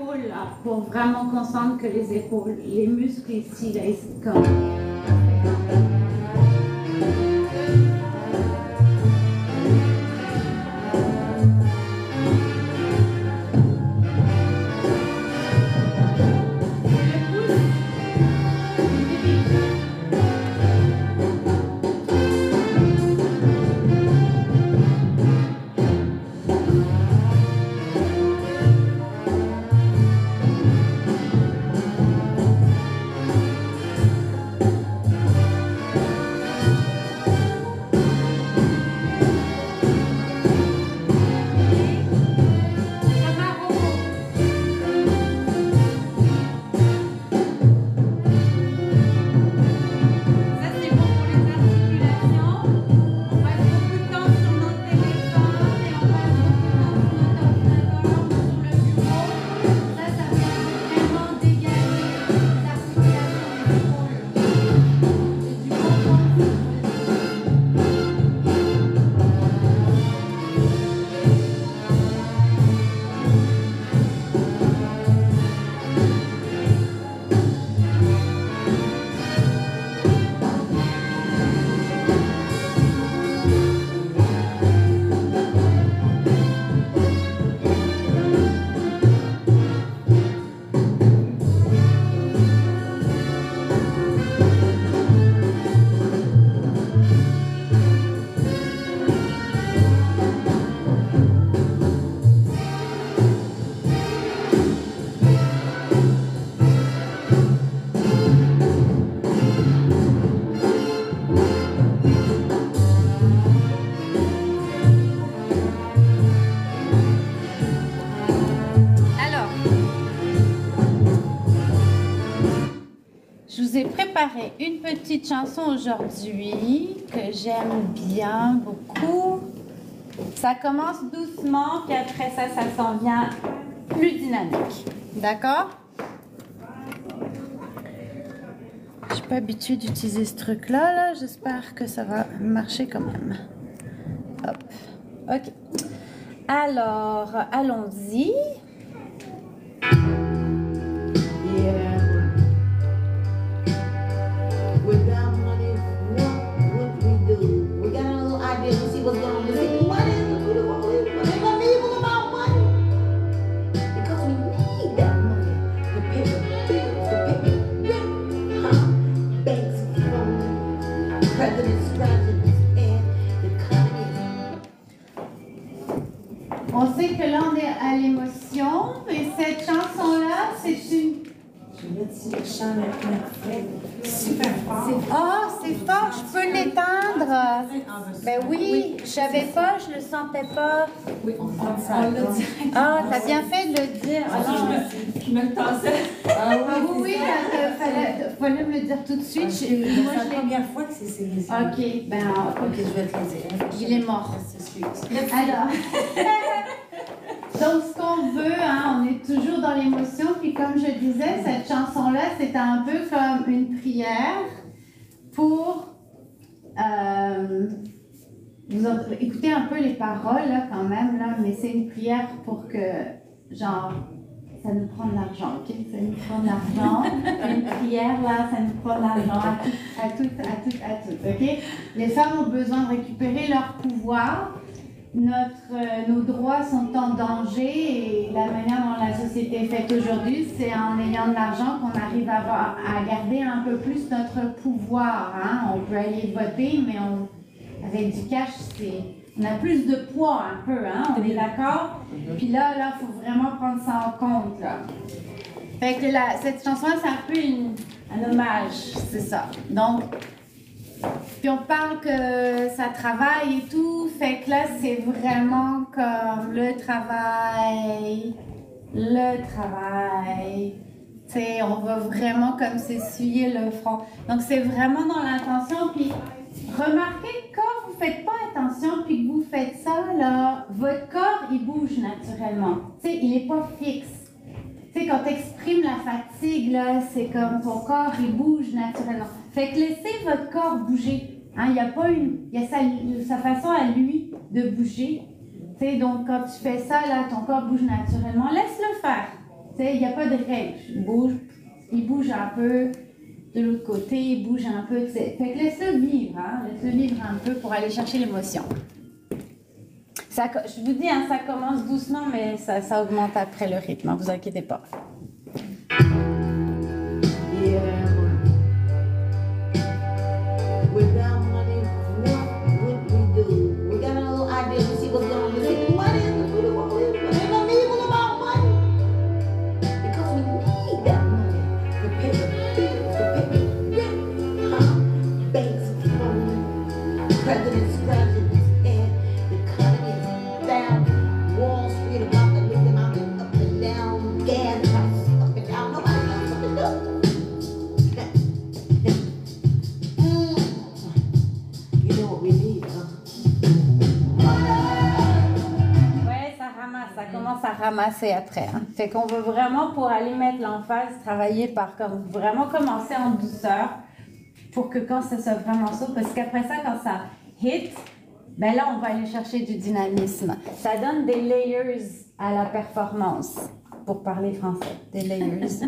épaules là, pour vraiment qu'on sente que les épaules, les muscles ici, là, ils se comme. Une petite chanson aujourd'hui que j'aime bien beaucoup. Ça commence doucement, puis après ça s'en vient plus dynamique. D'accord? Je suis pas habituée d'utiliser ce truc-là. Là. J'espère que ça va marcher quand même. Hop. OK. Alors, allons-y. On sait que là, on est à l'émotion, et cette chanson-là, c'est une... Je vais mettre le chant maintenant. Super fort. Oh, c'est fort, je peux l'éteindre. Ben oui, je savais pas, je le sentais pas. Oui, on l'a dit. Ah, t'as bien fait de le dire. Je me le tassais. Ah oui, il fallait me le dire tout de suite. C'est la première fois que c'est ici. Ok, ben ok, je vais te le dire. Il est mort. Alors, donc ce qu'on veut, hein, on est toujours dans l'émotion. Puis comme je disais, cette chanson-là, c'est un peu comme une prière pour... vous écoutez un peu les paroles là, quand même, là, mais c'est une prière pour que, genre, ça nous prend de l'argent, ok? Ça nous prend de l'argent. Une prière, là, ça nous prend de l'argent à toutes, ok? Les femmes ont besoin de récupérer leur pouvoir. Nos droits sont en danger et la manière dont la société est faite aujourd'hui, c'est en ayant de l'argent qu'on arrive à garder un peu plus notre pouvoir. Hein? On peut aller voter, mais avec du cash, on a plus de poids un peu, hein? On est d'accord? Puis là, il faut vraiment prendre ça en compte. Là. Fait que cette chanson-là, c'est un peu un hommage, c'est ça. Donc, puis on parle que ça travaille et tout, fait que là, c'est vraiment comme le travail. Tu sais, on va vraiment comme s'essuyer le front. Donc, c'est vraiment dans l'intention, puis remarquez quand vous faites pas attention, puis que vous faites ça, là, votre corps, il bouge naturellement. Tu sais, il est pas fixe. Tu sais, quand tu exprimes la fatigue, là, c'est comme ton corps, il bouge naturellement. Fait que laissez votre corps bouger. Hein, il y a sa façon à lui de bouger. Tu sais, donc quand tu fais ça, là, ton corps bouge naturellement. Laisse-le faire. Tu sais, il n'y a pas de règle. Il bouge un peu de l'autre côté, il bouge un peu, tu sais. Fait que laisse-le vivre, hein. Laisse-le vivre un peu pour aller chercher l'émotion. Je vous dis, hein, ça commence doucement, mais ça augmente après le rythme, ne vous inquiétez pas. Without money, what would we do? We got a little idea to see what's going on. We see money is the root of what we do, but ain't nothing evil about money. Because we need that money to pay the bills, to pay the rent, huh? Banks falling, presidents scratching his head, the economy is down, Wall Street about to lick him out and up and down, gas prices up and down. Nobody knows what to do. You know what we need, huh? Ouais, ça ramasse, ça commence à ramasser après. Hein. Fait qu'on veut vraiment, pour aller mettre l'emphase, travailler par comme vraiment commencer en douceur pour que quand ça soit vraiment ça, parce qu'après ça, quand ça hit, ben là, on va aller chercher du dynamisme. Ça donne des layers à la performance, pour parler français, des layers.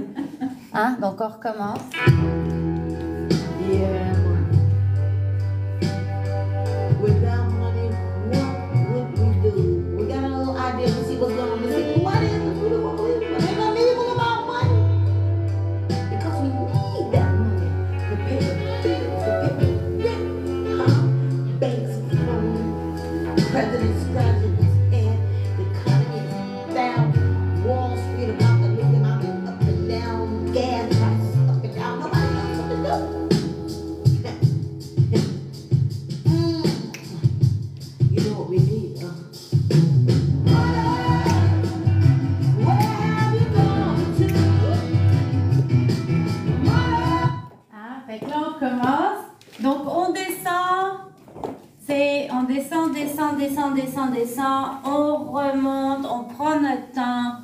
Hein? Donc, on recommence. Yeah. Without money, what would we do? We got a little idea to see what's going on. We see money is the root of what we do, but ain't nothing evil about money. Because we need that money to pay the bills, to pay the rent, huh? Banks falling, presidents scratching his head, the economy is down, Wall Street about to lick him out and up and down, gas prices up and down. Nobody knows what to do. You know what we need, huh? Where have you gone to? Hein? Fait que là, on commence. Donc, on descend. On descend. On remonte, on prend notre temps.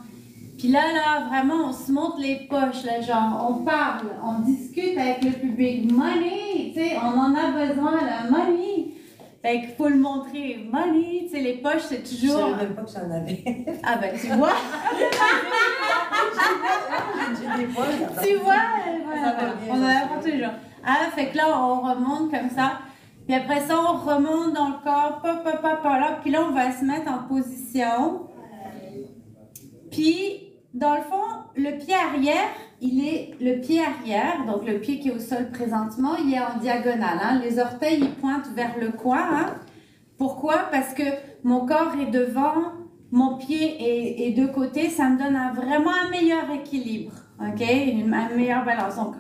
Puis là, vraiment, on se monte les poches, là, genre, on parle, on discute avec le public. Money, tu sais, on en a besoin, là, money. Fait qu'il faut le montrer. Money, tu sais, les poches, c'est Je toujours... savais même pas que j'en avais. Ah ben, tu vois? J'ai des poches. Tu vois? Voilà, on en apprend toujours. Ah, fait que là, on remonte comme ça. Puis après ça, on remonte dans le corps, là. Puis là, on va se mettre en position. Puis, dans le fond, le pied arrière, donc le pied qui est au sol présentement, il est en diagonale. Hein? Les orteils, ils pointent vers le coin. Hein? Pourquoi? Parce que mon corps est devant, mon pied est de côté. Ça me donne vraiment un meilleur équilibre. OK? Une meilleure balance. Donc,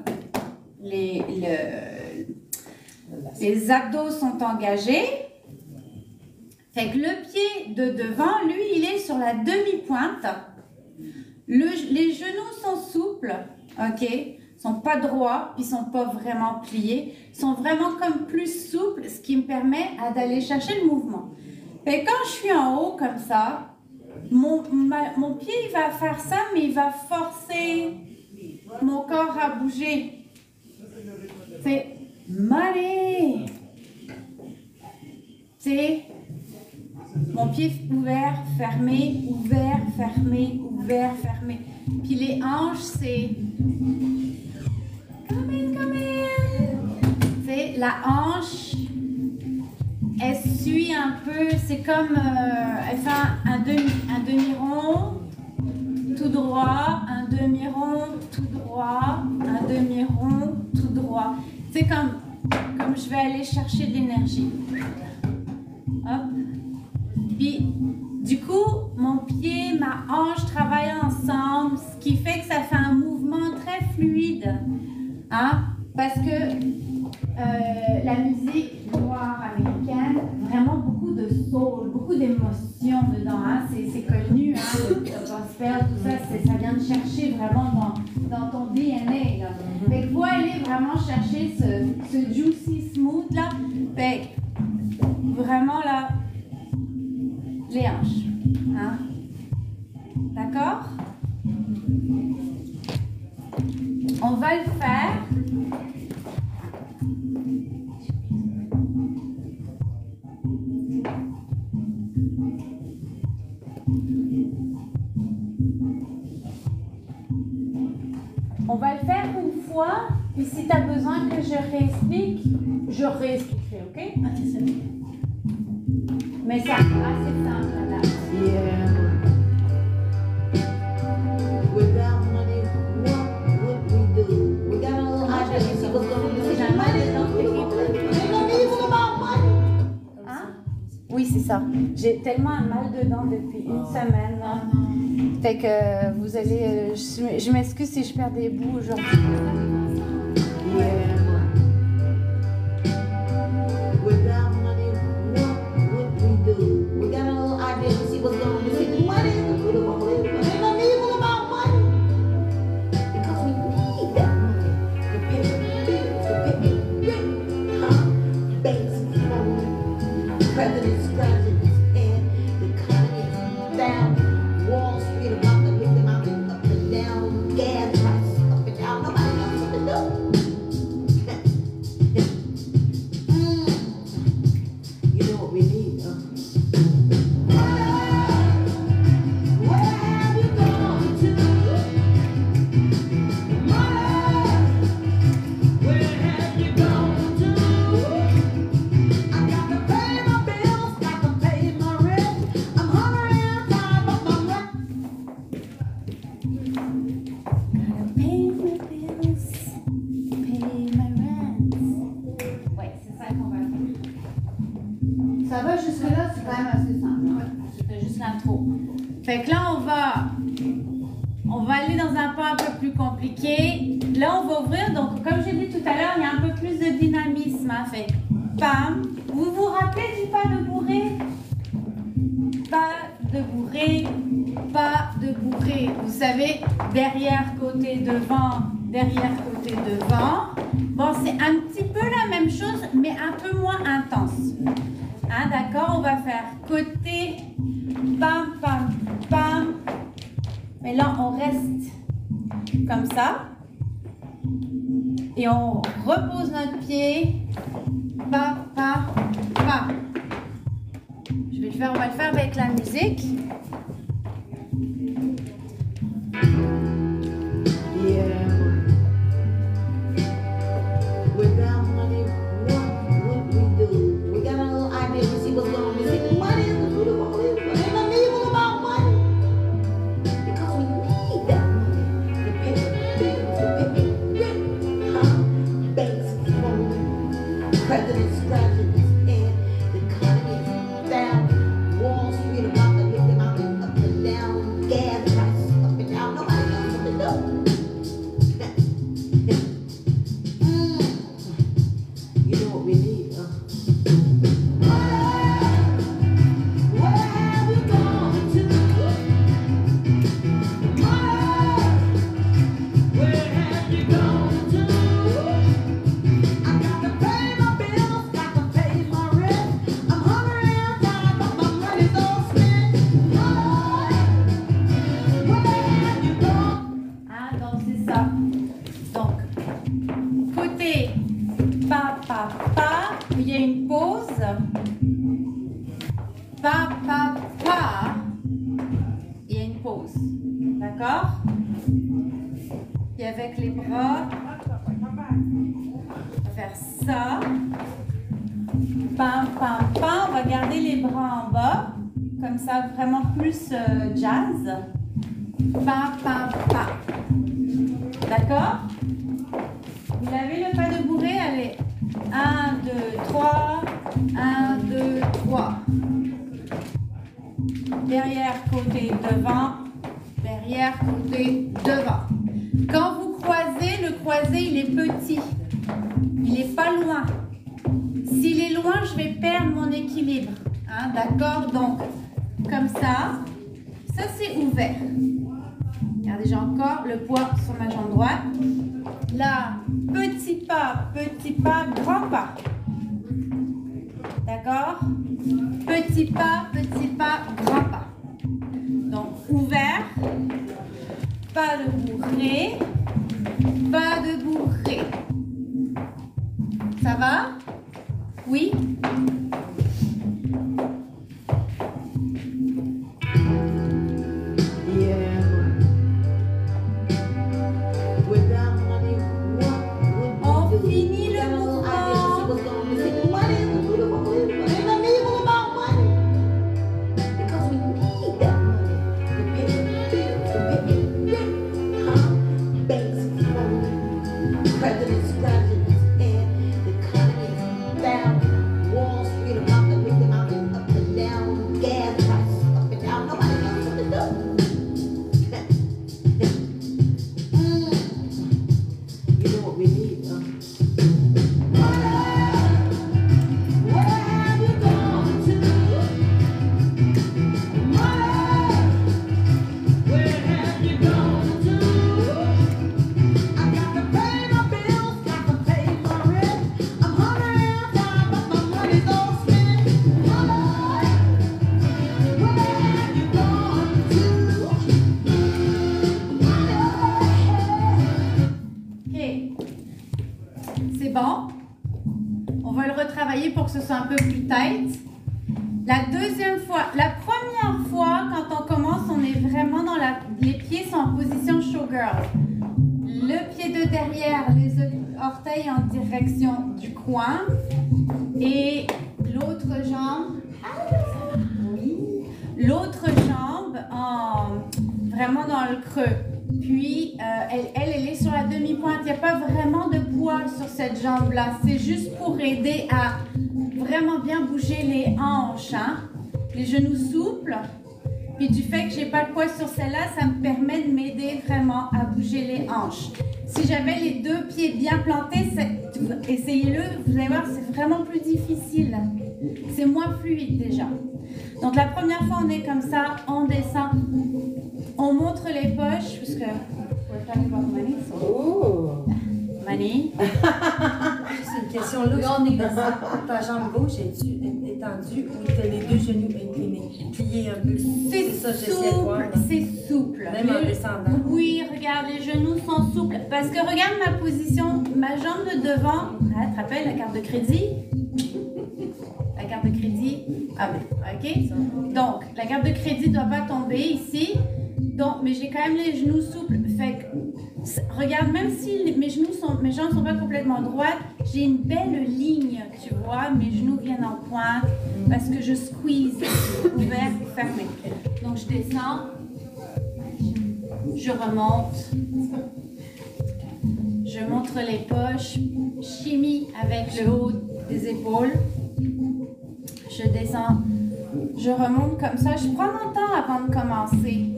les abdos sont engagés. Fait que le pied de devant, lui, il est sur la demi-pointe. Les genoux sont souples, ok? Sont pas droits, puis sont pas vraiment pliés. Sont vraiment comme plus souples, ce qui me permet d'aller chercher le mouvement. Fait que quand je suis en haut comme ça, mon pied il va faire ça, mais il va forcer mon corps à bouger. C'est money. C'est mon pied ouvert, fermé, ouvert, fermé, ouvert, fermé. Puis les hanches, c'est come in. C'est la hanche, elle suit un peu, c'est comme elle fait un demi-rond, tout droit, un demi-rond, tout droit, un demi-rond, tout droit. C'est comme je vais aller chercher de l'énergie. Hop. Puis, du coup, mon pied, ma hanche travaillent ensemble, ce qui fait que ça fait un mouvement très fluide. Hein? Parce que la musique noire américaine, vraiment beaucoup de soul, beaucoup d'émotions dedans. Hein? C'est connu, hein? Le gospel, tout ça, ça vient de chercher vraiment dans ton DNA. Là. Fait que faut aller vraiment chercher ce juicy smooth là. Fait que, vraiment là, les hanches. Hein? D'accord? On va le faire. On va le faire une fois, puis si tu as besoin que je réexplique, je réexpliquerai, ok? Ok, c'est bon. Mais ça assez simple là. Yeah. Without money, what would we do? We got a little idea to see what's going on. Ain't no evil about money. Hein? Oui, c'est ça. J'ai tellement un mal dedans depuis une semaine. Là. Fait que vous allez... je m'excuse si je perds des bouts aujourd'hui. Yeah. Without money, what would we do? We got a little idea to see what's going on. See, money is the root of all evil. Ain't no evil about money. Because we need that money to pay the bills, to pay the rent. Huh? Banks flowing, presidents scratching his head, the economy is down, Wall Street about to hit them out and up and down, gas prices up and down. Nobody knows what to do. You know what we need, huh? Where have you gone to? Where have you gone to? I got to pay my bills, got to pay my rent. I'm hungry and tired, but my rent. Gotta pay my bills, pay my rent. Ouais, c'est ça qu'on va faire. Ça va jusque-là, c'est quand même assez simple. Ouais, c'était juste l'intro. Fait que là, on va aller dans un point un peu plus compliqué. Là, on va ouvrir. Donc, comme j'ai dit tout à l'heure, il y a un peu plus de dynamisme. Hein. Fait pam. Vous vous rappelez du pas de bourré? Pas de bourré, pas de bourré. Vous savez, derrière, côté, devant, derrière, côté, devant. Bon, c'est un petit peu la même chose, mais un peu moins intense. Hein, d'accord? On va faire côté, pam, pam, pam. Mais là, on reste comme ça. Et on repose notre pied. Pa, pa, pa. On va le faire avec la musique. Yeah. Without money, what would we do? We got a little idea to see what's going on. See, money is the root of all evil. Ain't no evil about money. Because we need that money to pay the bills, to pay the rent. Huh? Banks flowing, presidents scratching his head, the economy is down, Wall Street about to hit them out and up and down, gas prices up and down. Nobody knows what to do. You know what we need, huh? Where have you gone to? Where have you gone to? I got to pay my bills, got to pay my rent. I'm hungry and tired, but my money's all spent. Where have you gone? Ah, donc c'est ça. Donc, côté pa, pa, pa, il y a une pause. Pa, pa, pa, il y a une pause. D'accord? Et avec les bras, on va faire ça. Pam, pam, pam. On va garder les bras en bas. Comme ça, vraiment plus jazz. Pa, pa, pa. D'accord? Vous avez le pas de bourré? Allez. 1, 2, 3. 1, 2, 3. Derrière, côté, devant. Derrière, côté, devant. Quand vous croisez, le croisé, il est petit. Il n'est pas loin. S'il est loin, je vais perdre mon équilibre. Hein, d'accord? Donc, comme ça. Ça, c'est ouvert. Regardez, j'ai encore le poids sur ma jambe droite. Là, petit pas, grand pas. D'accord? Petit pas, grand pas. Donc, ouvert. Pas de bourré. Pas de bourré. Ça va? Oui? Yeah. Without que ce soit un peu plus tight. La deuxième fois, la première fois, quand on commence, on est vraiment dans les pieds sont en position showgirl. Le pied de derrière, les orteils en direction du coin et l'autre jambe. Oui. L'autre jambe vraiment dans le creux. Puis, elle est sur la demi-pointe. Il n'y a pas vraiment de poids sur cette jambe-là. C'est juste pour aider à vraiment bien bouger les hanches. Hein? Les genoux souples. Puis, du fait que je n'ai pas de poids sur celle-là, ça me permet de m'aider vraiment à bouger les hanches. Si j'avais les deux pieds bien plantés, essayez-le. Vous allez voir, c'est vraiment plus difficile. C'est moins fluide déjà. Donc, la première fois, on est comme ça. On descend. On montre les poches, parce que we're talking about money, so. Oh. Money. C'est une question là. Ta jambe gauche est-tu étendue ou tu as les deux genoux inclinés, pliés un peu? C'est ça, j'essaie de voir. C'est souple. Même en descendant. Oui, regarde, les genoux sont souples. Parce que regarde ma position, ma jambe de devant. Ah, tu te rappelles la carte de crédit? La carte de crédit. Ah oui, ok. Donc, la carte de crédit ne doit pas tomber ici. Donc, mais j'ai quand même les genoux souples. Fait que, regarde, même si mes jambes ne sont pas complètement droites, j'ai une belle ligne, tu vois. Mes genoux viennent en pointe parce que je squeeze, ouvert, fermé. Donc, je descends, je remonte, je montre les poches, chimie avec le haut des épaules. Je descends. Je remonte comme ça. Je prends mon temps avant de commencer.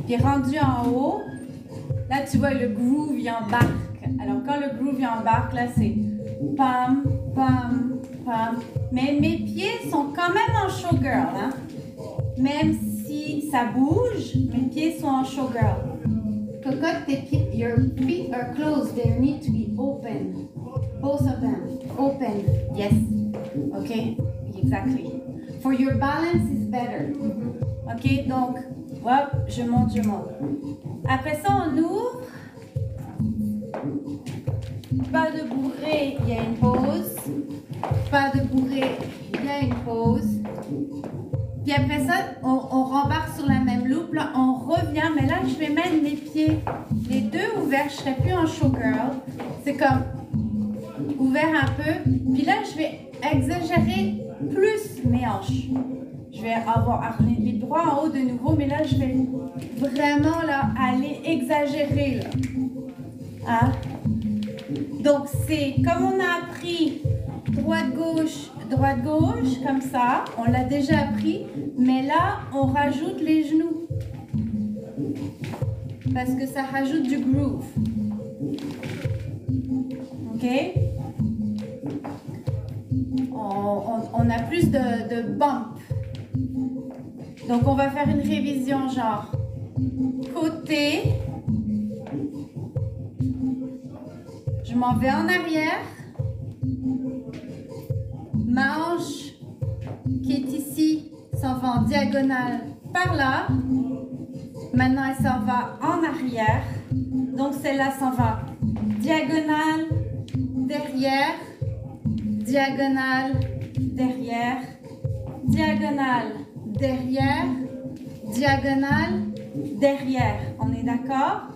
Puis rendu en haut, là tu vois le groove il embarque. Alors quand le groove il embarque, là c'est pam, pam, pam. Mais mes pieds sont quand même en showgirl. Hein? Même si ça bouge, mes pieds sont en showgirl. Cocotte, tes pieds, your feet are closed. They need to be open. Both of them. Open. Yes. Okay. Exactly. For your balance is better. Ok, donc, hop, je monte, je monte. Après ça, on ouvre. Pas de bourrée, il y a une pause. Pas de bourrée, il y a une pause. Puis après ça, on rembarque sur la même loupe. Là, on revient, mais là, je vais mettre mes pieds, les deux ouverts. Je ne serai plus en showgirl. C'est comme ouvert un peu. Puis là, je vais exagérer plus mes hanches. Je vais avoir les bras en haut de nouveau, mais là, je vais vraiment là, aller exagérer. Là. Hein? Donc, c'est comme on a appris droite-gauche, comme ça. On l'a déjà appris, mais là, on rajoute les genoux. Parce que ça rajoute du groove. OK? On a plus de bump. Donc, on va faire une révision genre côté. Je m'en vais en arrière. Ma hanche qui est ici s'en va en diagonale par là. Maintenant, elle s'en va en arrière. Donc, celle-là s'en va diagonale, derrière, diagonale, derrière, diagonale, derrière, diagonale, derrière. On est d'accord?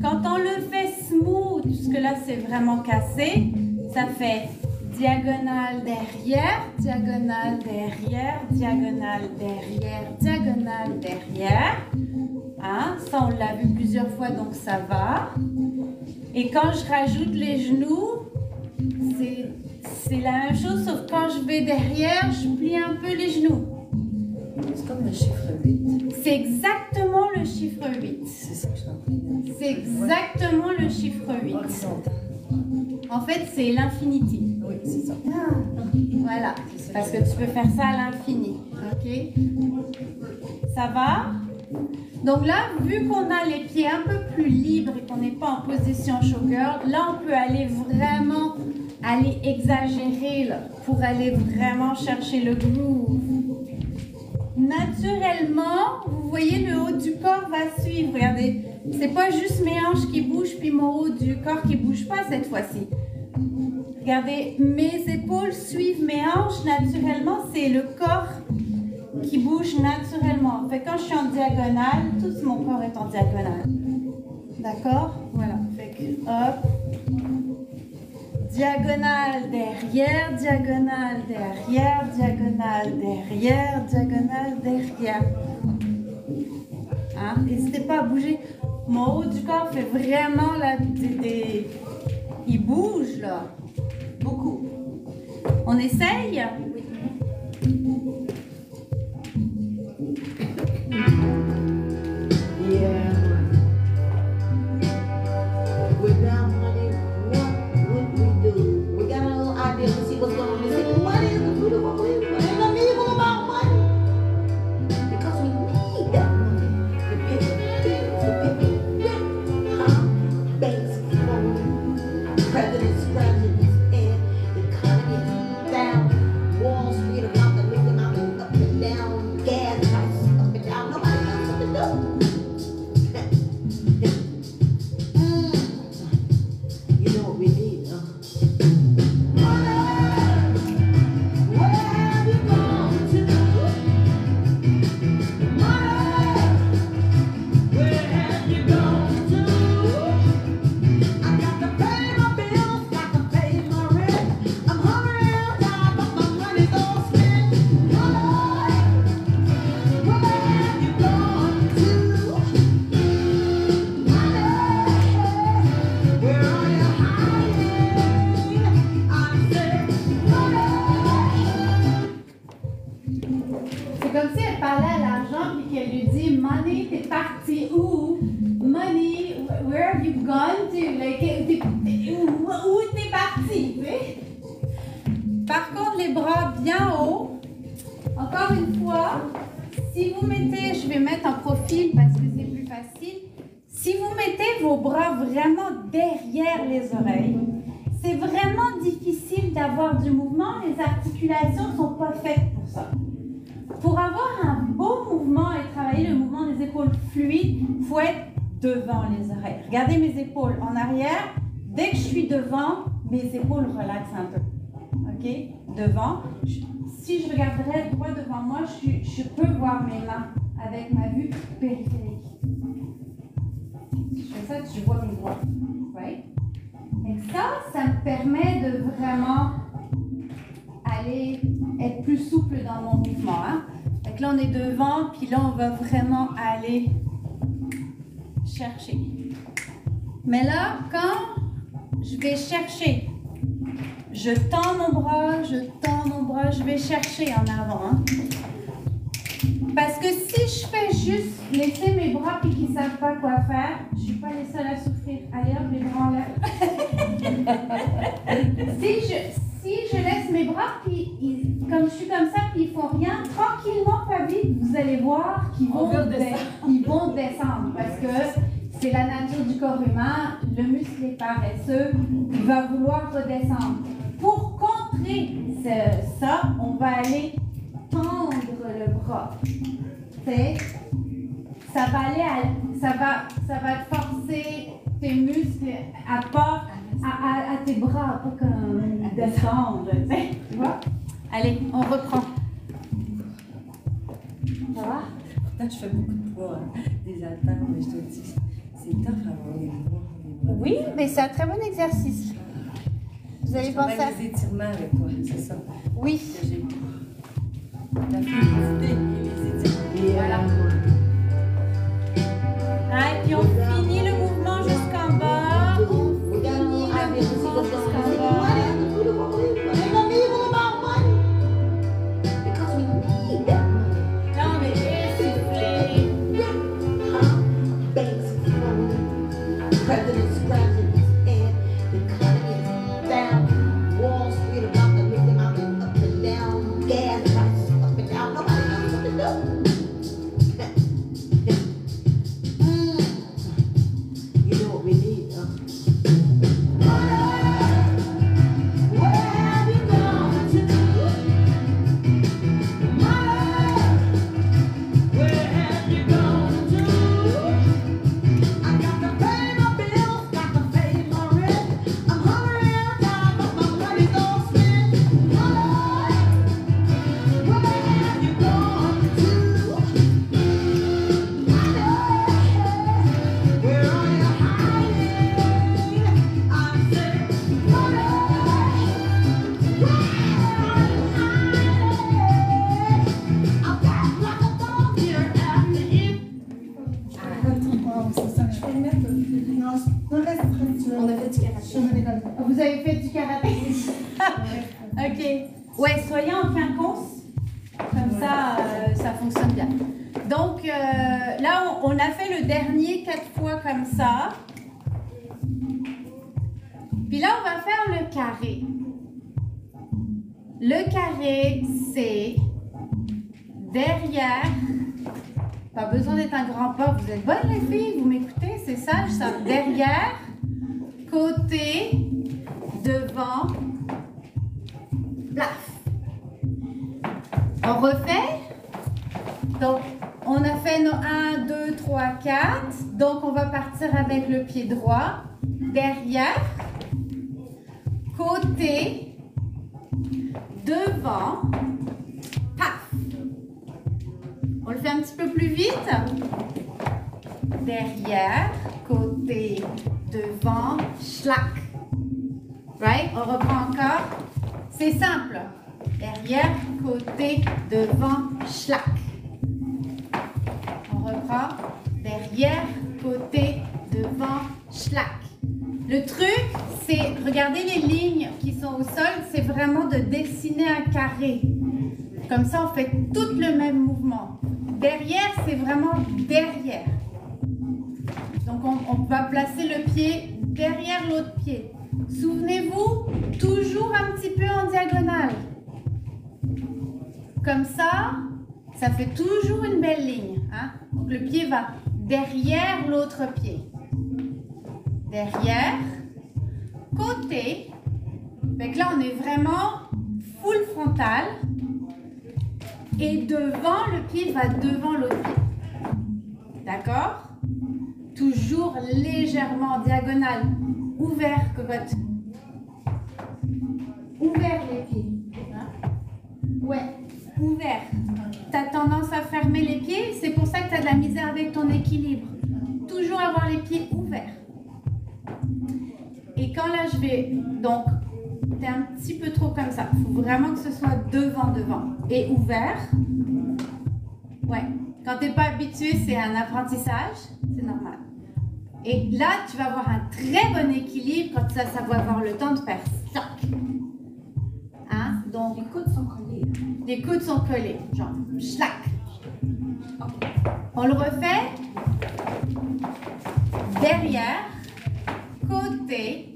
Quand on le fait smooth, puisque là c'est vraiment cassé, ça fait diagonale derrière, diagonale derrière, diagonale derrière, diagonale derrière. Hein? Ça on l'a vu plusieurs fois, donc ça va. Et quand je rajoute les genoux, c'est la même chose, sauf quand je vais derrière, je plie un peu les genoux. C'est comme le chiffre 8. C'est exactement le chiffre 8. C'est ça que je suis en train de dire. C'est exactement le chiffre 8. Horizontal. En fait, c'est l'infinity. Oui, c'est ça. Voilà, parce que tu peux faire ça à l'infini. Ok? Ça va? Donc là, vu qu'on a les pieds un peu plus libres et qu'on n'est pas en position showgirl, là, on peut aller vraiment exagérer là, pour aller vraiment chercher le groove. Naturellement, vous voyez, le haut du corps va suivre. Regardez, c'est pas juste mes hanches qui bougent puis mon haut du corps qui bouge pas cette fois-ci. Regardez, mes épaules suivent mes hanches naturellement. C'est le corps qui bouge naturellement. Fait que quand je suis en diagonale, tout mon corps est en diagonale. D'accord? Voilà. Fait que, hop. Diagonale derrière, diagonale derrière, diagonale derrière, diagonale derrière. Hein? N'hésitez pas à bouger. Mon haut du corps fait vraiment là, il bouge là. Beaucoup. On essaye? Yeah. Without money, what would we do? We got a little idea to see what's going on. We say, money is the root of all evil. Ain't nothing evil about money. Because we need that money. The big things, the big banks phone, presidents, and the economy down. Wall Street about to make them out and up and down. Gas prices up and down. Nobody knows what to do. You know what we need, huh? Where have you gone to? Where have you gone to? I got to pay my bills, got to pay my rent. I'm hungry and tired, but my money's all spent. Where have you gone to? Where are you hiding? I said, C'est comme si elle parlait à l'argent puis qu'elle lui dit Money, t'es parti où? Money, where have you gone to? Like, où t'es parti? Tu sais? Par contre, les bras bien hauts. Encore une fois, si vous mettez, je vais mettre en profil parce que c'est plus facile. Si vous mettez vos bras vraiment derrière les oreilles, c'est vraiment difficile d'avoir du mouvement. Les articulations ne sont pas faites pour ça. Pour avoir un beau mouvement et travailler le mouvement des épaules fluide, il faut être devant les oreilles. Regardez mes épaules en arrière. Dès que je suis devant, mes épaules relaxent un peu. OK? Devant. Si je regarderais droit devant moi, je peux voir mes mains avec ma vue périphérique. Je fais ça, je vois mes doigts. Right? Et ça me permet de vraiment aller être plus souple dans mon mouvement. Hein? Fait que là, on est devant, puis là, on va vraiment aller chercher. Mais là, quand je vais chercher, je tends mon bras, je vais chercher en avant. Hein? Parce que si je fais juste laisser mes bras puis qu'ils ne savent pas quoi faire, je ne suis pas les seuls à souffrir. Allez hop, les bras en l'air. si je laisse mes bras, puis comme je suis comme ça, puis ils font rien, tranquillement, pas vite, vous allez voir qu'ils vont descendre. Parce que c'est la nature du corps humain, le muscle est paresseux, il va vouloir redescendre. Pour contrer ça, on va aller tendre le bras. Ça va te forcer tes muscles à tes bras, pas comme descendre. Tu vois? Allez, on reprend. Ça va? Je fais beaucoup de poids, des haltères, mais je te dis, c'est tough à avoir les bras. Oui, mais c'est un très bon exercice. Vous avez pensé à des étirements avec toi, c'est ça. Oui. Que j'ai la fluidité et les étirements. Voilà. Ah, et puis on finit le mouvement jusqu'en bas. On we got a finit little idea le to see mouvement what's going jusqu'en on. bas. Money is the root of all evil. Ain't nothing evil about money. Because we need that money. Là, on est essoufflé. Banks phone, presidents, and the economy is down. Wall Street about to make them out and up and down. Gas prices up and down. Nobody knows what to do. You know what we need, huh? Where have you gone to? Where have you gone to? I got to pay my bills, got to reste traditionnel. On a fait du karaté. Vous avez fait du karaté? Ok. Ouais, soyez en quinconce. Comme ça, ça fonctionne bien. Donc, là, on a fait le dernier 4 fois comme ça. Puis là, on va faire le carré. Le carré, c'est derrière. Pas besoin d'être un grand pas. Vous êtes bonnes les filles, vous m'écoutez, c'est sage ça. Derrière, côté, devant, plaf. On refait. Donc, on a fait nos 1, 2, 3, 4. Donc, on va partir avec le pied droit. Derrière, côté, devant, paf. On le fait un petit peu plus vite. Derrière, côté, devant, schlack. Right? On reprend encore. C'est simple. Derrière, côté, devant, schlack. On reprend. Derrière, côté, devant, schlack. Le truc, c'est, regardez les lignes qui sont au sol, c'est vraiment de dessiner un carré. Comme ça, on fait tout le même mouvement. Derrière, c'est vraiment derrière. Donc, on va placer le pied derrière l'autre pied. Souvenez-vous, toujours un petit peu en diagonale. Comme ça, ça fait toujours une belle ligne. Hein? Donc, le pied va derrière l'autre pied. Derrière, côté. Donc là, on est vraiment full frontal. Et devant, le pied va devant l'autre pied. D'accord? Toujours légèrement en diagonale. Ouvert, cocotte. Ouvert les pieds. Hein? Ouais, ouvert. Tu as tendance à fermer les pieds, c'est pour ça que tu as de la misère avec ton équilibre. Toujours avoir les pieds ouverts. Et quand là, je vais... Donc, tu es un petit peu trop comme ça. Il faut vraiment que ce soit devant. Et ouvert. Ouais. Quand tu n'es pas habitué, c'est un apprentissage. C'est normal. Et là, tu vas avoir un très bon équilibre quand ça va avoir le temps de faire ça. Hein? Donc, Les coudes sont collés. les coudes sont collés. Genre, schlack. Okay. On le refait. Derrière, côté,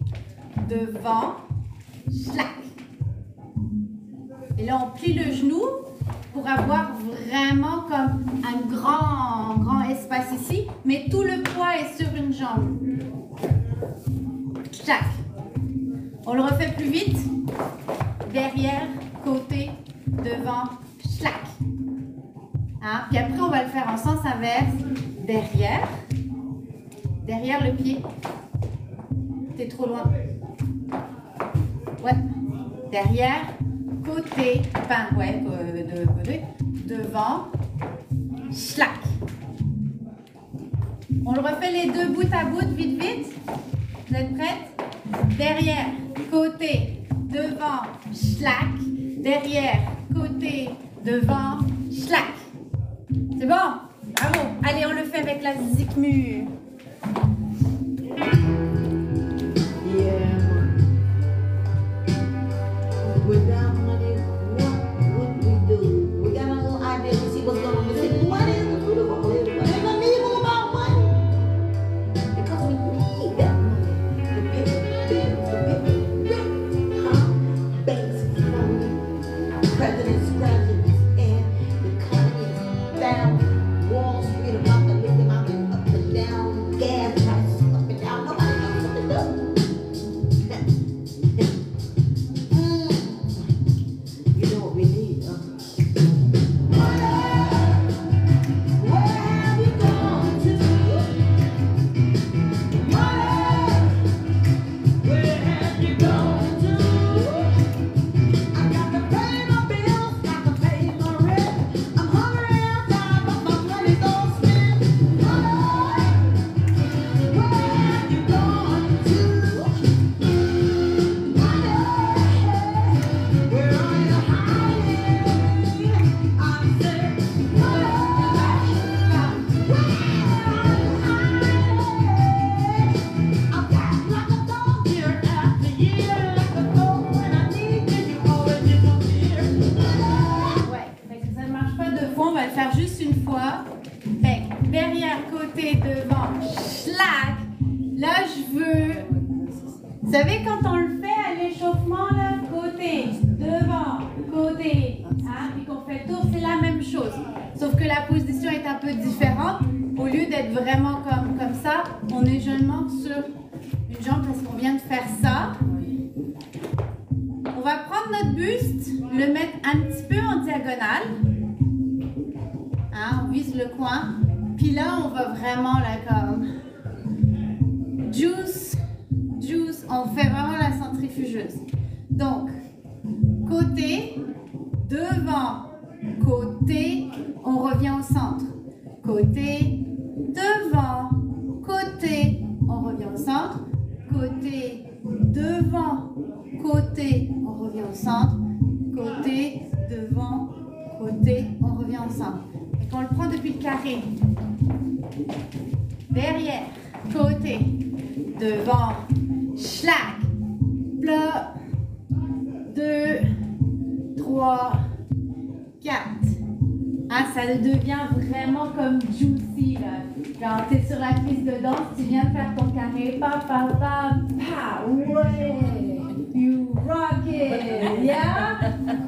devant, schlack. Et là, on plie le genou pour avoir vraiment comme un grand espace ici, mais tout le poids est sur une jambe. Schlack. On le refait plus vite. Derrière, côté, devant, schlack. Hein? Puis après, on va le faire en sens inverse. Derrière le pied. T'es trop loin. Ouais. Derrière, côté, enfin, ouais, côté, devant, schlack. On le refait les deux bout à bout, vite. Vous êtes prêtes? Derrière, côté, devant, schlack. Derrière, côté, devant, schlack. C'est bon? Bravo. Allez, on le fait avec la zikmu. Without money, what would we do? We got a little idea to see what's going on. We say, what is the root of all this? But ain't nothing evil about money. Because we need that money to pay the bills, to pay the rent. Huh? Banks flowing, presidents scratching and the economy is down. Wall Street about to lift them out and up and down. cheveux. Vous savez, quand on le fait à l'échauffement, là, côté, devant, côté, hein, puis qu'on fait le tour, c'est la même chose. Sauf que la position est un peu différente. Au lieu d'être vraiment comme ça, on est seulement sur une jambe parce qu'on vient de faire ça. On va prendre notre buste, le mettre un petit peu en diagonale. Hein, on vise le coin. Puis là, on va vraiment là comme juice, juice. On fait vraiment la centrifugeuse. Donc, côté, devant, côté, on revient au centre. Côté, devant, côté, on revient au centre. Côté, devant, côté, on revient au centre. Côté, devant, côté, on revient au centre. Et qu'on le prend depuis le carré. Derrière, côté, devant, schlack, plat, 2, 3, 4. Ah, ça devient vraiment comme juicy, là. Quand tu es sur la piste de danse, tu viens de faire ton carré, pa, pa, pa, pa, ouais, you rock it, yeah?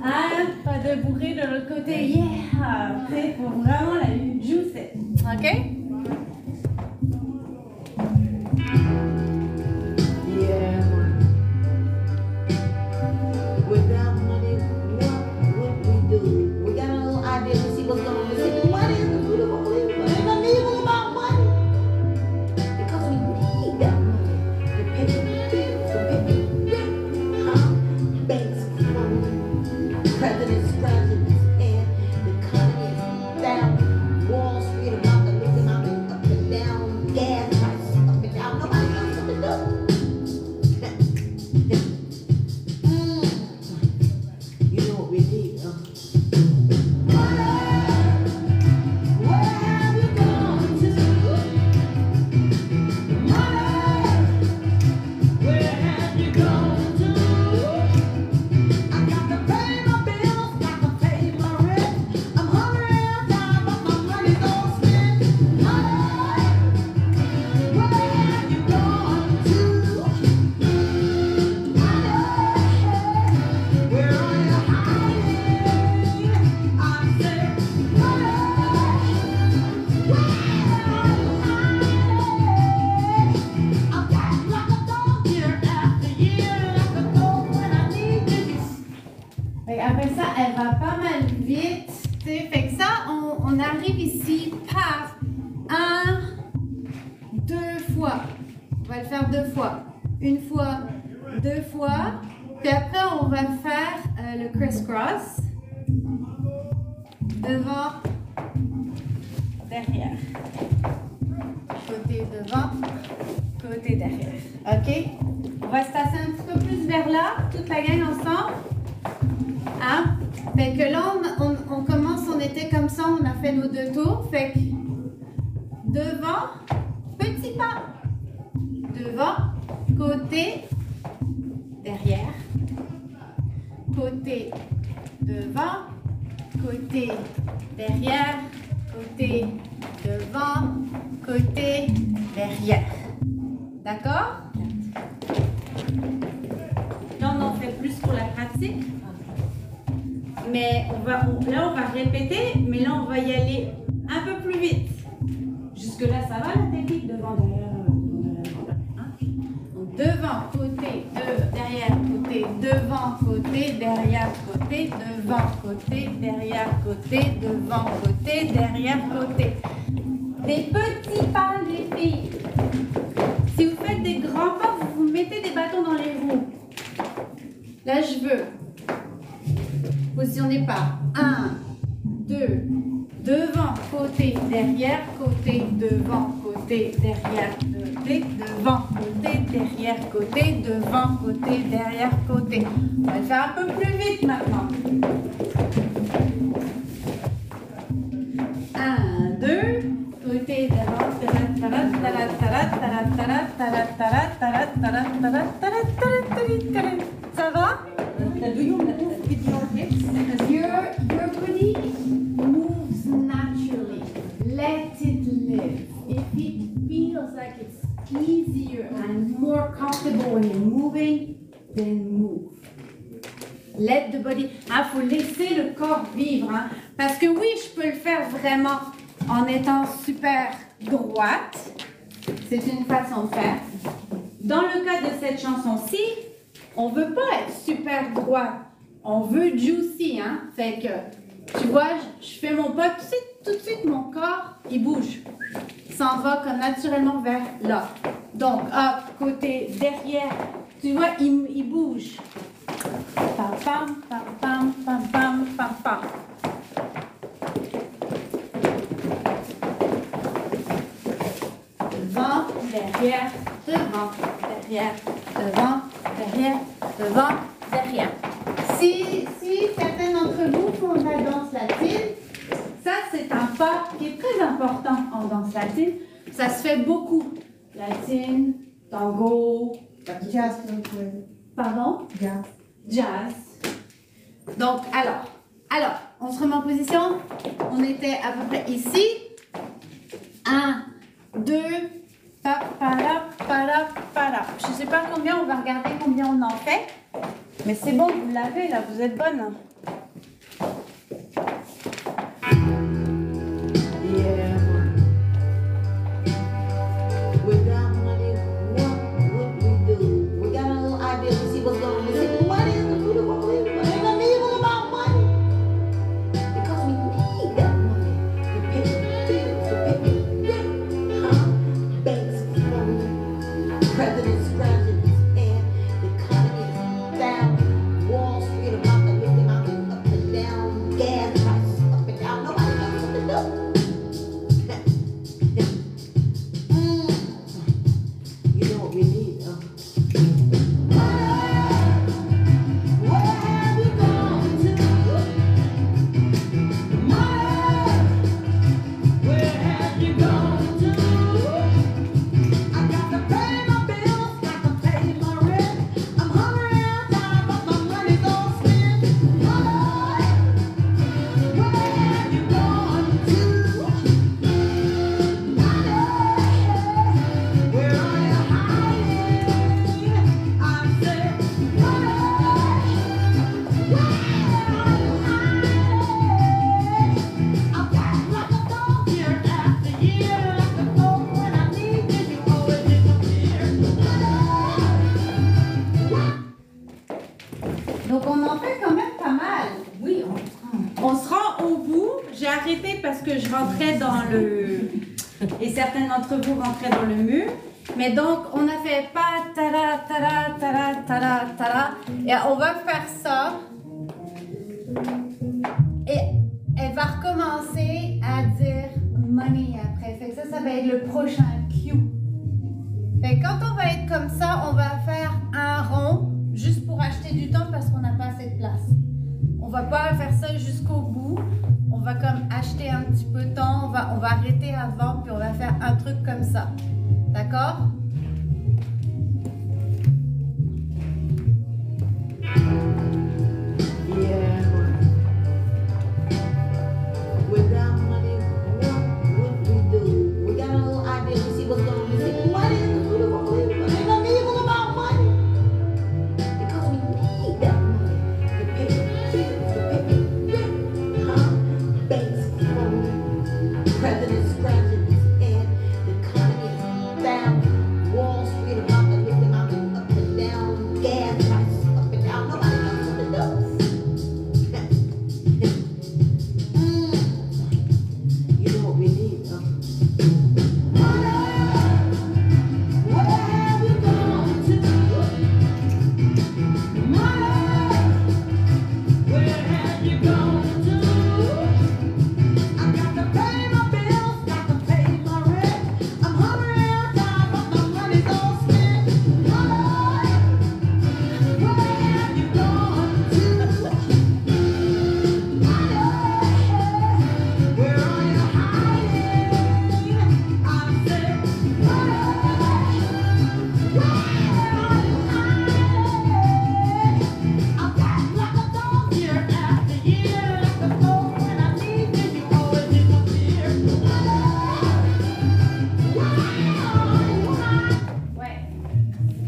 Hein? Pas de bourrer de l'autre côté, yeah! C'est pour vraiment la juicy, ok? Yeah. Without money, what would we do? We got a little idea to see what's going on. We see money is the root of all evil. Ain't nothing evil about money. Because we need that money to pay the bills, to pay the rent. Huh? Banks closed, presidents scratching his head, the economy is down, Wall Street about to look him out and up and down, gas prices up and down. Nobody knows what to do. You know what we need, huh? Where have you gone to? Where have you gone to? I got to pay my bills, got to pay my rent. I'm hungry and tired, but my money's all spent. Where have you gone to? Where are you hiding? I said, where are you hiding? I'm back like a dog year after year, like a dog when I need you. Fait après ça, elle va pas mal vite. T'sais. Fait que ça, on arrive ici par 1, 2 fois. On va le faire 2 fois. Une fois, 2 fois. Puis après, on va faire le criss-cross. Devant, derrière. Côté devant, côté derrière. OK? On va se tasser un petit peu plus vers là, toute la gang ensemble. Hein? Fait que là, on commence, on était comme ça, on a fait nos 2 tours. Fait que devant, petit pas. Devant, côté, derrière. Côté, devant. Côté, derrière. Côté, devant. Côté, derrière. D'accord? Là, on en fait plus pour la pratique. Mais là, on va répéter, mais là, on va y aller un peu plus vite. Jusque-là, ça va la technique devant, derrière, hein? Donc, devant, côté, derrière, côté, devant, côté, derrière, côté, devant, côté, derrière, côté, devant, côté, derrière, côté. Des petits pas, les filles. Si vous faites des grands pas, vous mettez des bâtons dans les roues. Là, je veux. Positionnez pas. 1, 2, devant, côté, derrière, côté, devant, côté, derrière, côté, devant, côté, derrière, côté, devant, côté, derrière, côté. On va le faire un peu plus vite maintenant. 1, 2, côté, devant, ça va? Do you move with your hips? Your body moves naturally. Let it live. If it feels like it's easier and you're comfortable when you're moving, then move. Let the body. Faut laisser le corps vivre. Hein. Parce que oui, je peux le faire vraiment en étant super droite. C'est une façon de faire. Dans le cas de cette chanson-ci, on veut pas être super droit. On veut juicy. Hein. Fait que, tu vois, je fais mon pas tout de suite, mon corps, il bouge. S'en va comme naturellement vers là. Donc, hop, côté derrière, tu vois, il bouge. Pam, pam, pam, pam, pam, pam, pam, pam. Devant, derrière, devant, derrière, devant, derrière, devant, derrière. Si certains d'entre vous font de la danse latine, Ça, c'est un pas qui est très important en danse latine. Ça se fait beaucoup. Latine, tango, Jazz. pardon? Jazz. Jazz. Donc, alors, on se remet en position. On était à peu près ici. 1, 2, para. Je ne sais pas combien, on va regarder combien on en fait. Mais c'est bon, vous l'avez là, vous êtes bonne. Yeah. Without money, what would we do? We got a little idea to see what's going on. We say, what is the root of what we do? Ain't nothing evil about money. Because we need that money to pay the bills, to pay the rent. Banks falling, presidents scratching his head, the economy is down, Wall Street about to lift him out and up and down, gas prices up and down. Nobody knows what to do. You know what we need, though? Where have you gone to? Where have you gone to? I got to pay my bills, got to pay my rent. I'm hungry and tired, but my money's all spent. Where have you gone to? Where are you hiding? I said, where are you hiding? I've got like a dog year after year after dog. When I need you, you always disappear. Donc on en fait quand même pas mal. Oui, on se rend au bout. J'ai arrêté parce que je rentrais dans le... Et certains d'entre vous rentraient dans le mur. Mais donc on a fait pas tara tara tara tara tara. Et on va faire ça. Et elle va recommencer à dire money après. Fait que ça va être le prochain cue. Fait que quand on va être comme ça, on va faire un rond juste pour acheter du temps parce qu'on n'a pas assez de place. On va pas faire ça jusqu'au bout. On va comme acheter un petit peu de temps. On va arrêter avant puis on va faire un truc comme ça. D'accord? Yeah. Without money, what would we do? We got a little idea to see what's going on. We say, what is the root of what we do? Ain't nothing evil about money. Because we need that money to pay the bills, to pay the rent. Banks falling, presidents scratching his head, the economy is down,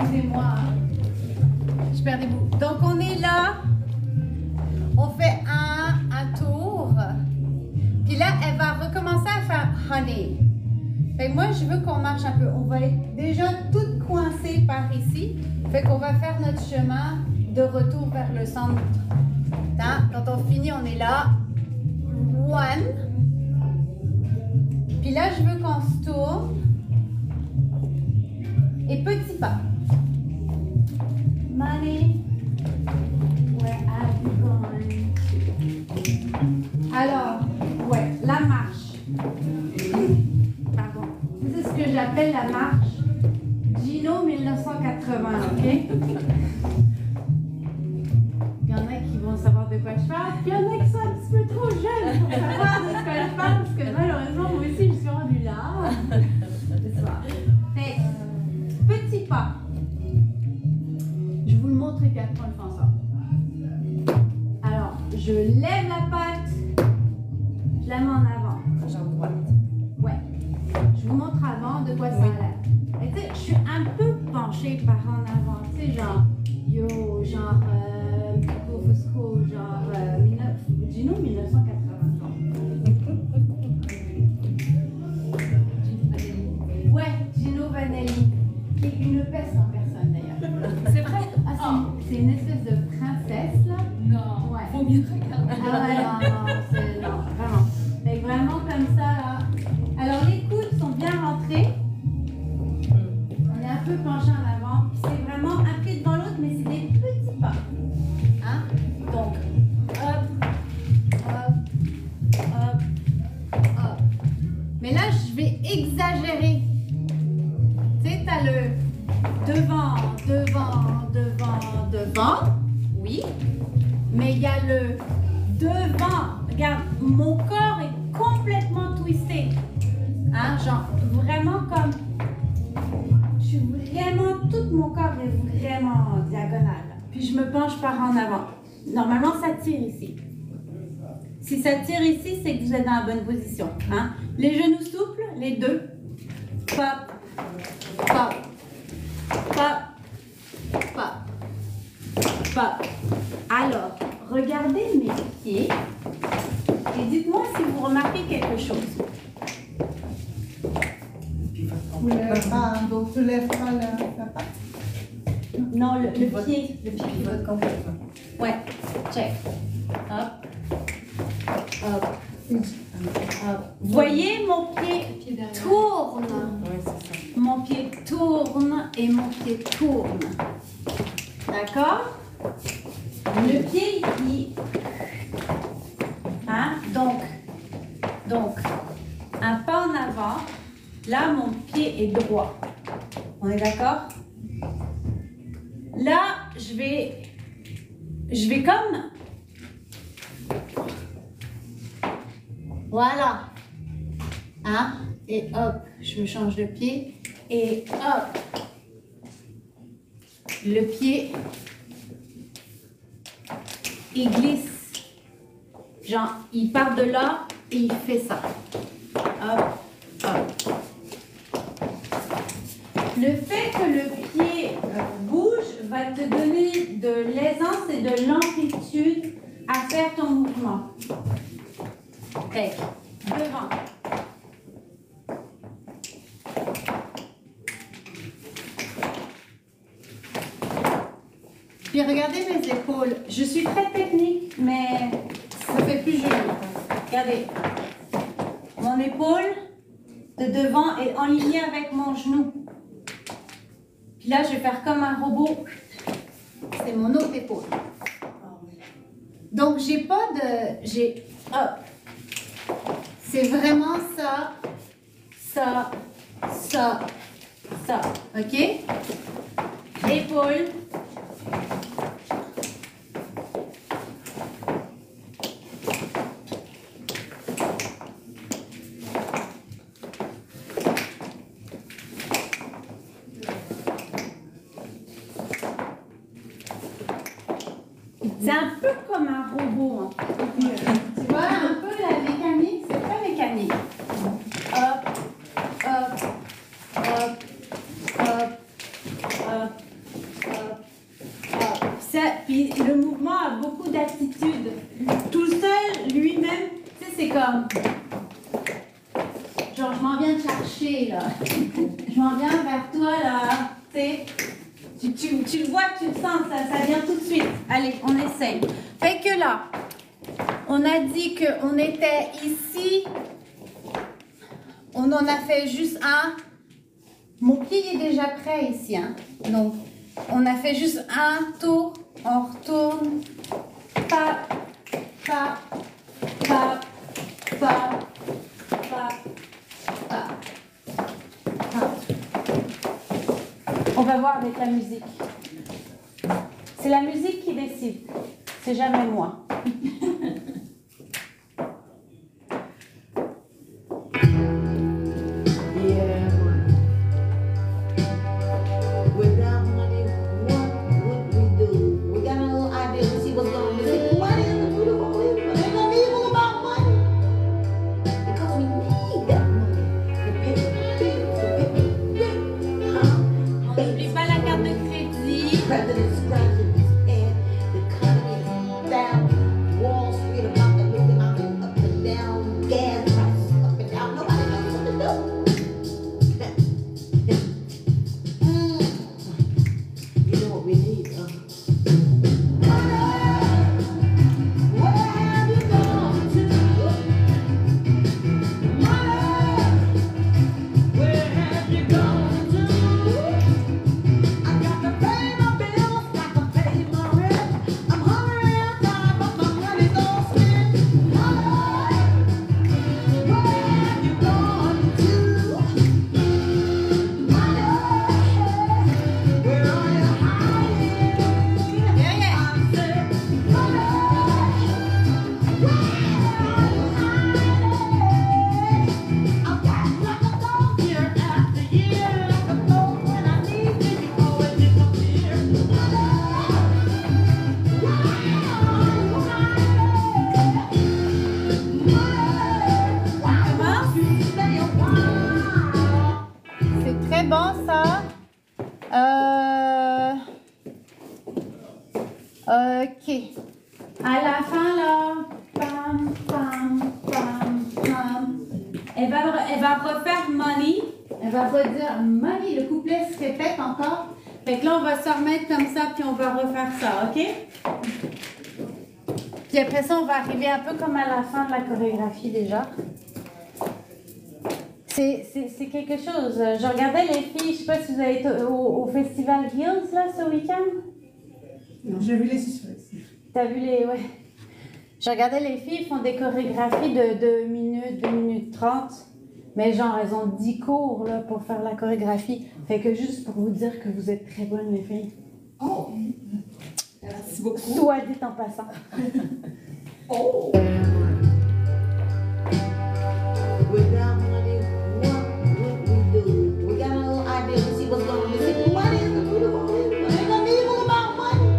Excusez-moi, je perds des bouts. Donc on est là, on fait un tour, puis là elle va recommencer à faire honey. Fait que moi je veux qu'on marche un peu, on va être déjà toutes coincées par ici, fait qu'on va faire notre chemin de retour vers le centre. Hein? Quand on finit, on est là, one, puis là je veux qu'on se tourne, et petit pas. Money, where are you going? Alors, ouais, la marche. Pardon. C'est ce que j'appelle la marche Gino 1980, ok? Il y en a qui vont savoir de quoi je parle, il y en a qui sont un petit peu trop jeunes pour savoir de quoi je parle, parce que malheureusement, moi aussi, je suis rendue là. Ce soir. Fait, petit pas. Je vous le montre et puis après on le fait ensemble. Alors, je lève la patte, je la mets en avant. Jambe droite. Ouais. Je vous montre avant de quoi ça a l'air. Et tu sais, je suis un peu penchée par en avant. Tu sais, genre, yo, genre, Fusco, genre, Gino 1980. Ouais, Gino Vanelli. Qui est une peste en personne d'ailleurs. C'est vrai? Ah, c'est une espèce de princesse là. Non. Ouais. Faut mieux regarder. Ah ouais, non, vraiment. Fait que vraiment comme ça là. Alors les coudes sont bien rentrés. On est un peu penché en avant. Puis c'est vraiment un pied devant l'autre, mais c'est des petits pas. Hein? Donc, hop, hop, hop, hop. Mais là, je vais exagérer. Tu sais, t'as le devant, devant, devant, devant. Oui. Mais il y a le devant. Regarde, mon corps est complètement twisté. Hein, genre, vraiment comme... Je suis vraiment... Tout mon corps est vraiment diagonal. Puis je me penche par en avant. Normalement, ça tire ici. Si ça tire ici, c'est que vous êtes dans la bonne position. Hein? Les genoux souples, les deux. Pop, pop, pop, pop, pop. Alors, regardez mes pieds et dites-moi si vous remarquez quelque chose. Tu lèves pas, donc tu lèves pas la patte. Non, le pied. Le pied pivote complètement. Ouais, check. Hop, hop, hop. Vous voyez, mon pied tourne. Oui, c'est ça. Mon pied tourne et mon pied tourne. D'accord? Le pied, il... Hein? Donc, un pas en avant. Là, mon pied est droit. On est d'accord? Là, je vais comme... Voilà. Hein? Et hop, je me change de pied. Et hop. Le pied, il glisse. Genre, il part de là et il fait ça. Hop, hop. Le fait que le pied bouge va te donner de l'aisance et de l'amplitude à faire ton mouvement. Fait, devant. Puis regardez mes épaules. Je suis très technique, mais ça fait plus joli. Regardez. Mon épaule de devant est en ligne avec mon genou. Puis là, je vais faire comme un robot. C'est mon autre épaule. Donc, j'ai pas de... J'ai... Hop. C'est vraiment ça, ça, ça, ça. OK? Épaule. C'est un peu comme un robot. Hein. Tu vois, un peu la mécanique, c'est pas mécanique. Hop, hop, hop, hop, hop, Puis le mouvement a beaucoup d'attitude. Tout seul, lui-même, tu sais, c'est comme... Genre, je m'en viens te chercher, là. Je m'en viens vers toi, là. Tu sais, tu le vois, tu le sens, ça vient tout de suite. Allez, on essaye. Fait que là, on a dit qu'on était ici. On en a fait juste un. Mon pied est déjà prêt ici, hein. Donc, on a fait juste un tour. On retourne. Pas, pas, pas, pas, pas, pas. On va voir avec la musique. C'est la musique qui décide. C'est jamais moi. Without money, what would we do? We got a little idea to see what's going on. See, money is the root of all evil. Ain't nothing evil about money. Because we need that money to pay the bills, to pay the rent. On n'oublie pas la carte de crédit. The president's scratching his head. The economy is down. Wall Street about to lose it. I'm up and down. Gas prices up and down. Nobody knows what to do. You know what we need, where have you gone to? Where have you gone to? I got to pay my bills, got to pay my rent. I'm hungry and tired, but my money's all spent. Where have you gone to? Where are you hiding? Yeah, yeah. I said, where are you hiding? I'm back like a dog year after year. Like a dog when I need you, you always disappear. Where are you hiding? You stay a while. C'est très bon ça. Ok. À la fin là, pam, pam, pam, pam. Elle va refaire money. Elle va redire money, le couplet se répète encore. Fait que là on va se remettre comme ça puis on va refaire ça, ok? Puis après ça on va arriver un peu comme à la fin de la chorégraphie déjà. C'est quelque chose. Je regardais les filles, je sais pas si vous avez été au festival Hills là ce week-end. Non, j'ai vu les suspects. T'as vu les... Ouais. Je regardais les filles, font des chorégraphies de 2 minutes, 2 minutes 30. Mais genre, elles ont 10 cours là, pour faire la chorégraphie. Fait que juste pour vous dire que vous êtes très bonnes les filles. Oh! Merci beaucoup. Soit dit en passant. Oh! Without money, what would we do? We got a little idea to see what's going on. See, money is the root of all evil. Ain't nothing evil about money.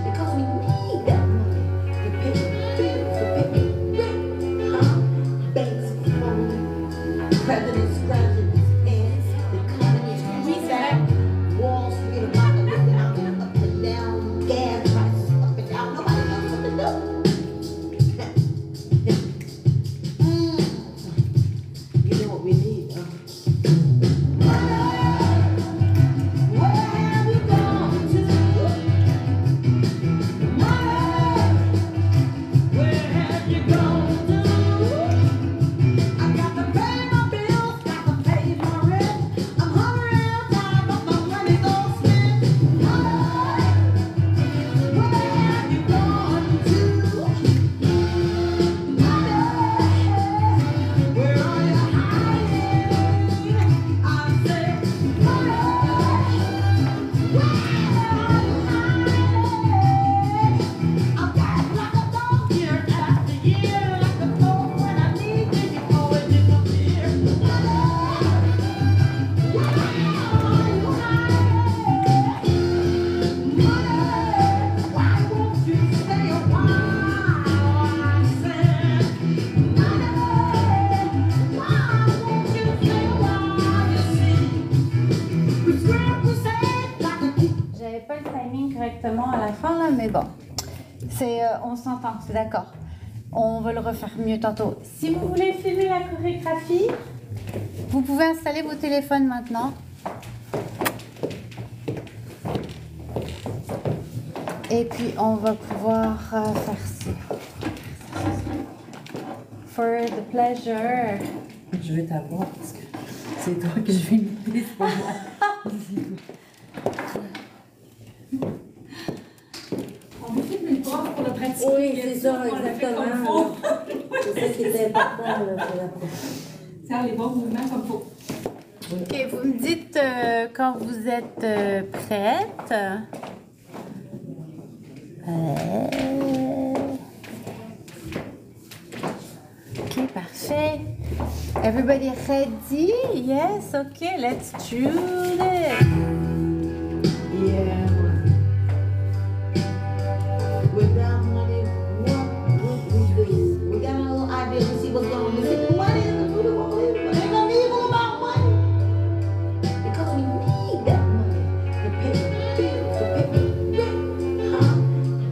Because we need that money to pay the bills, to pay the rent. Banks are falling. President's scratching his head. The economy Oui, is c'est down. vrai. Wall Street about to lose it. I'm up and down. Gas prices up and down. Nobody knows what to do. pas le timing correctement à la fin là, mais bon. On s'entend, c'est d'accord. On va le refaire mieux tantôt. Si vous voulez filmer la chorégraphie, vous pouvez installer vos téléphones maintenant. Et puis on va pouvoir faire ça. For the pleasure. Je vais t'avoir parce que c'est toi que je vais imiter, c'est pas moi. On vous filme une prof pour le pratiquer. Oui, c'est ça, exactement. C'est ça qui est important là, pour la Faire les bons mouvements comme il faut. Ok, vous me dites quand vous êtes prête. Ok, parfait. Everybody ready? Yes, okay, let's do this. Yeah. Without money, what would we do? We got a little idea to see what's going on. We see money is the root of all evil, but ain't nothing evil about money. Because we need that money to pay the bills, to pay the rent. Huh?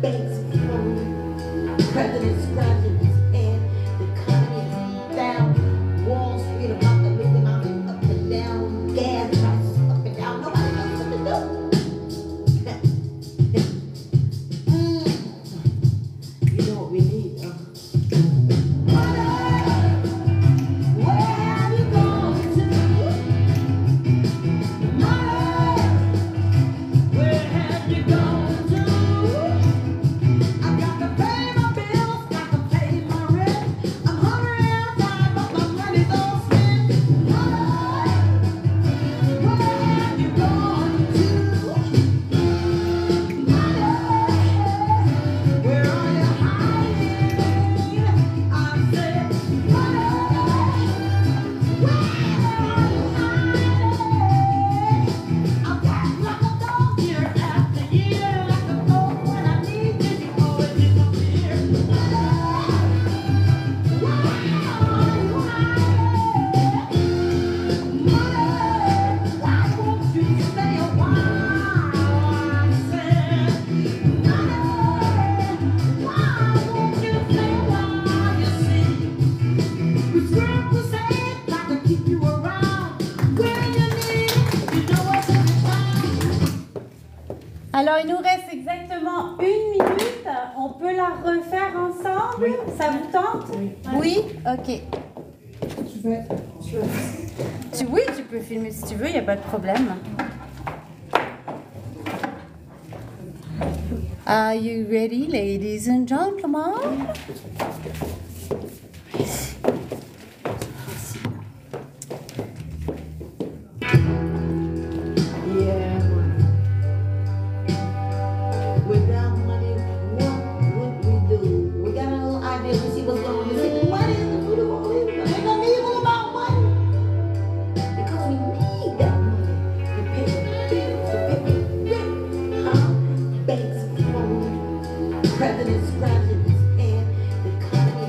Banks closed, presidents scratching his head, the economy is down, Wall Street about to look up and down, gas prices up and down. Nobody knows what to do. You know what we need, Money! Where have you gone to? Money! Where have you gone to? I got to pay my bills, got to pay my rent. I'm hungry and tired, but my money's all spent. Money! Where have you gone to? Where are you hiding? I said, money, where are you hiding? I'm back like a dog year after year, like a dog when I need you, you always disappear. Money, where are you hiding? Money, why won't you stay a while? I said, money. Why won't you stay a while? You see, we scrap the same, got to keep you around. When you need it, you know where to be found. Alors, il nous reste exactement 1 minute. On peut la refaire ensemble? Ça vous tente? Oui? Ok. Oui, tu peux filmer si tu veux, il n'y a pas de problème. Are you ready, ladies and gentlemen? Yeah. Without money, what would we do? We got a little idea to see what's going on. We see money is the root of all evil, but ain't nothing evil about money. Because we need that money to pay the bills, to pay the rent. Huh? Banks closed, presidents scratching his head, the economy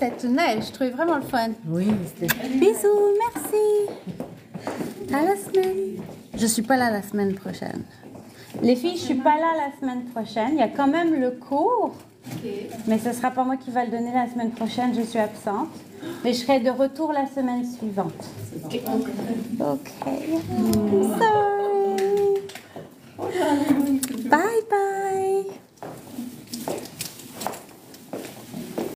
cette neige. Je trouvais vraiment le fun. Oui, c'était. Bisous, merci. À la semaine. Je suis pas là la semaine prochaine. Les filles, je suis pas là la semaine prochaine. Il y a quand même le cours. Mais ce sera pas moi qui va le donner la semaine prochaine. Je suis absente. Mais je serai de retour la semaine suivante. Ok. So.